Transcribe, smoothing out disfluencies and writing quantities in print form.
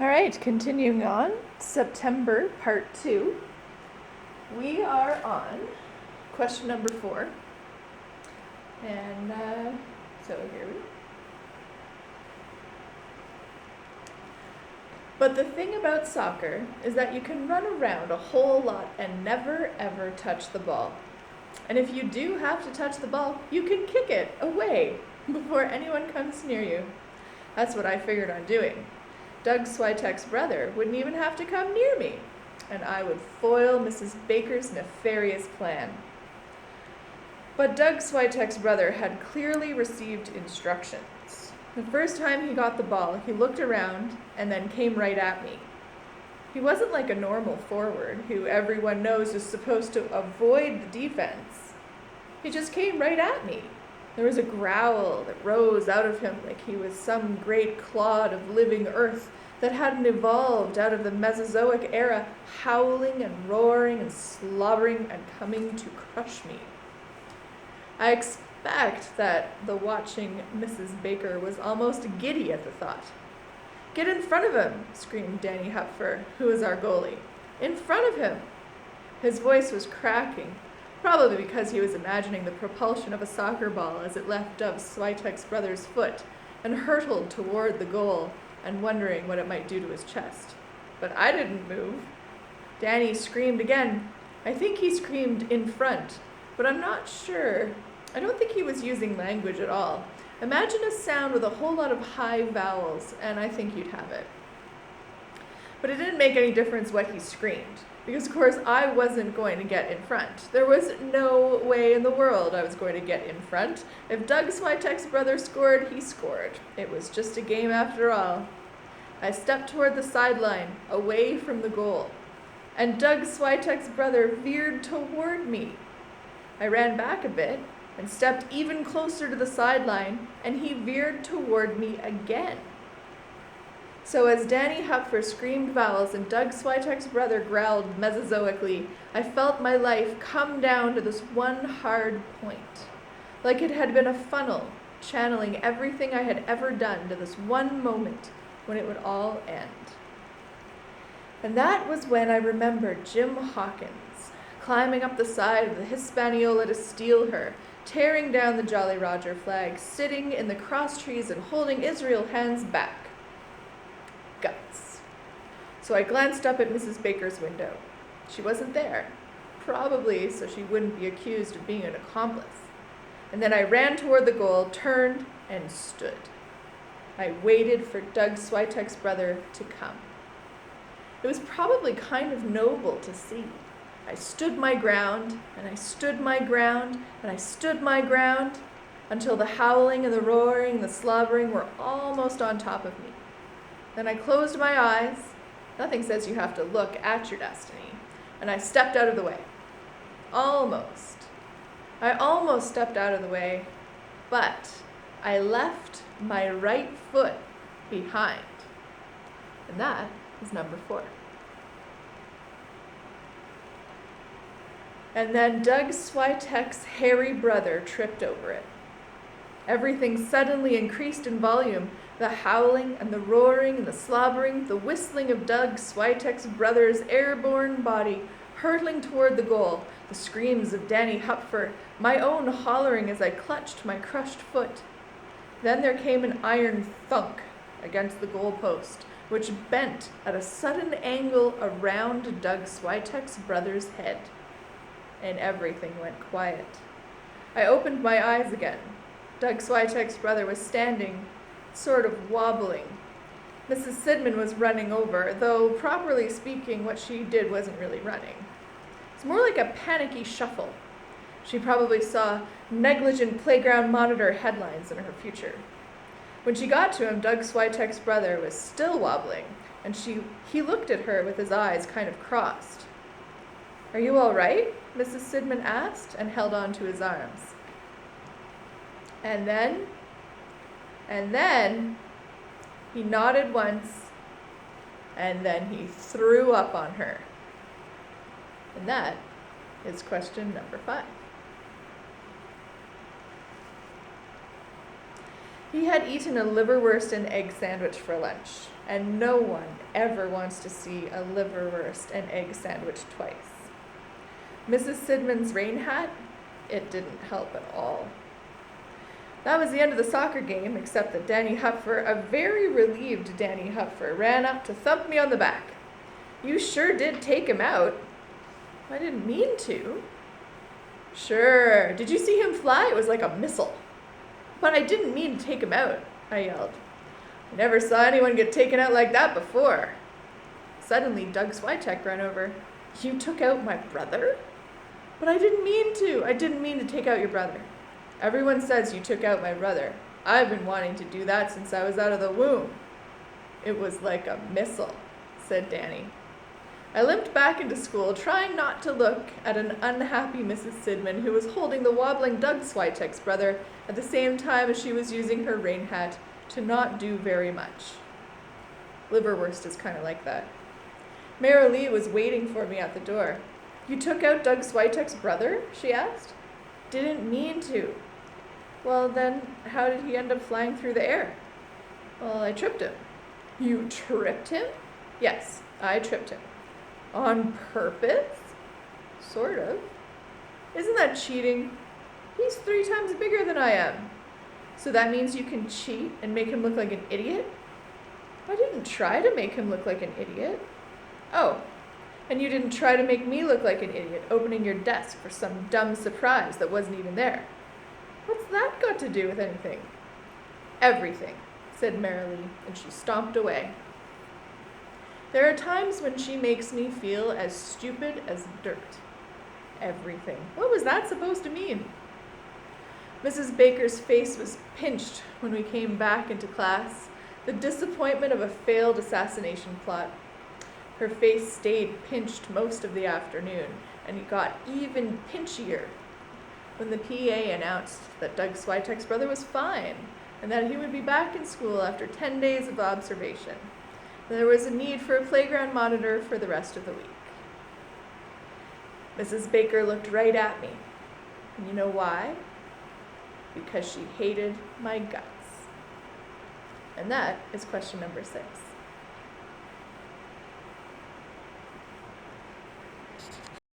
All right, continuing on, September part 2. We are on question number 4. And so here we go. But the thing about soccer is that you can run around a whole lot and never ever touch the ball. And if you do have to touch the ball, you can kick it away before anyone comes near you. That's what I figured on doing. Doug Switek's brother wouldn't even have to come near me, and I would foil Mrs. Baker's nefarious plan. But Doug Switek's brother had clearly received instructions. The first time he got the ball, he looked around and then came right at me. He wasn't like a normal forward who everyone knows is supposed to avoid the defense. He just came right at me. There was a growl that rose out of him like he was some great clod of living earth that hadn't evolved out of the Mesozoic era, howling and roaring and slobbering and coming to crush me. I expect that the watching Mrs. Baker was almost giddy at the thought. "Get in front of him," screamed Danny Hupfer, who was our goalie. "In front of him." His voice was cracking, probably because he was imagining the propulsion of a soccer ball as it left Doug Switek's brother's foot and hurtled toward the goal and wondering what it might do to his chest. But I didn't move. Danny screamed again. I think he screamed "in front," but I'm not sure. I don't think he was using language at all. Imagine a sound with a whole lot of high vowels, and I think you'd have it. But it didn't make any difference what he screamed, because of course I wasn't going to get in front. There was no way in the world I was going to get in front. If Doug Switek's brother scored, he scored. It was just a game after all. I stepped toward the sideline, away from the goal, and Doug Switek's brother veered toward me. I ran back a bit and stepped even closer to the sideline, and he veered toward me again. So as Danny Hupfer screamed vowels and Doug Switek's brother growled Mesozoically, I felt my life come down to this one hard point, like it had been a funnel, channeling everything I had ever done to this one moment when it would all end. And that was when I remembered Jim Hawkins, climbing up the side of the Hispaniola to steal her, tearing down the Jolly Roger flag, sitting in the cross trees and holding Israel hands back. Guts. So I glanced up at Mrs. Baker's window. She wasn't there, probably so she wouldn't be accused of being an accomplice. And then I ran toward the goal, turned, and stood. I waited for Doug Switek's brother to come. It was probably kind of noble to see. I stood my ground, and I stood my ground, and I stood my ground, until the howling and the roaring and the slobbering were almost on top of me. Then I closed my eyes. Nothing says you have to look at your destiny. And I stepped out of the way. Almost. I almost stepped out of the way, but I left my right foot behind. And that is number 4. And then Doug Switek's hairy brother tripped over it. Everything suddenly increased in volume. The howling and the roaring and the slobbering, the whistling of Doug Switek's brother's airborne body hurtling toward the goal, the screams of Danny Hupfer, my own hollering as I clutched my crushed foot. Then there came an iron thunk against the goalpost, which bent at a sudden angle around Doug Switek's brother's head. And everything went quiet. I opened my eyes again. Doug Switek's brother was standing, sort of wobbling. Mrs. Sidman was running over, though properly speaking, what she did wasn't really running. It's more like a panicky shuffle. She probably saw negligent playground monitor headlines in her future. When she got to him, Doug Switek's brother was still wobbling, and he looked at her with his eyes kind of crossed. "Are you all right?" Mrs. Sidman asked, and held on to his arms. And then he nodded once, and then he threw up on her. And that is question number 5. He had eaten a liverwurst and egg sandwich for lunch, and no one ever wants to see a liverwurst and egg sandwich twice. Mrs. Sidman's rain hat, it didn't help at all. That was the end of the soccer game, except that Danny Hupfer, a very relieved Danny Hupfer, ran up to thump me on the back. "You sure did take him out." "I didn't mean to." "Sure. Did you see him fly? It was like a missile." "But I didn't mean to take him out," I yelled. "I never saw anyone get taken out like that before." Suddenly, Doug Switek ran over. "You took out my brother?" "But I didn't mean to. I didn't mean to take out your brother." "Everyone says you took out my brother. I've been wanting to do that since I was out of the womb." "It was like a missile," said Danny. I limped back into school, trying not to look at an unhappy Mrs. Sidman who was holding the wobbling Doug Switek's brother at the same time as she was using her rain hat to not do very much. Liverwurst is kind of like that. Mara Lee was waiting for me at the door. "You took out Doug Switek's brother?" she asked. "Didn't mean to." "Well, then, how did he end up flying through the air?" "Well, I tripped him." "You tripped him?" "Yes, I tripped him." "On purpose?" "Sort of." "Isn't that cheating? He's 3 times bigger than I am." "So that means you can cheat and make him look like an idiot?" "I didn't try to make him look like an idiot." "Oh, and you didn't try to make me look like an idiot opening your desk for some dumb surprise that wasn't even there." "What's that got to do with anything?" "Everything," said Marilee, and she stomped away. There are times when she makes me feel as stupid as dirt. Everything. What was that supposed to mean? Mrs. Baker's face was pinched when we came back into class, the disappointment of a failed assassination plot. Her face stayed pinched most of the afternoon, and it got even pinchier when the PA announced that Doug Switek's brother was fine and that he would be back in school after 10 days of observation. There was a need for a playground monitor for the rest of the week. Mrs. Baker looked right at me. And you know why? Because she hated my guts. And that is question number 6.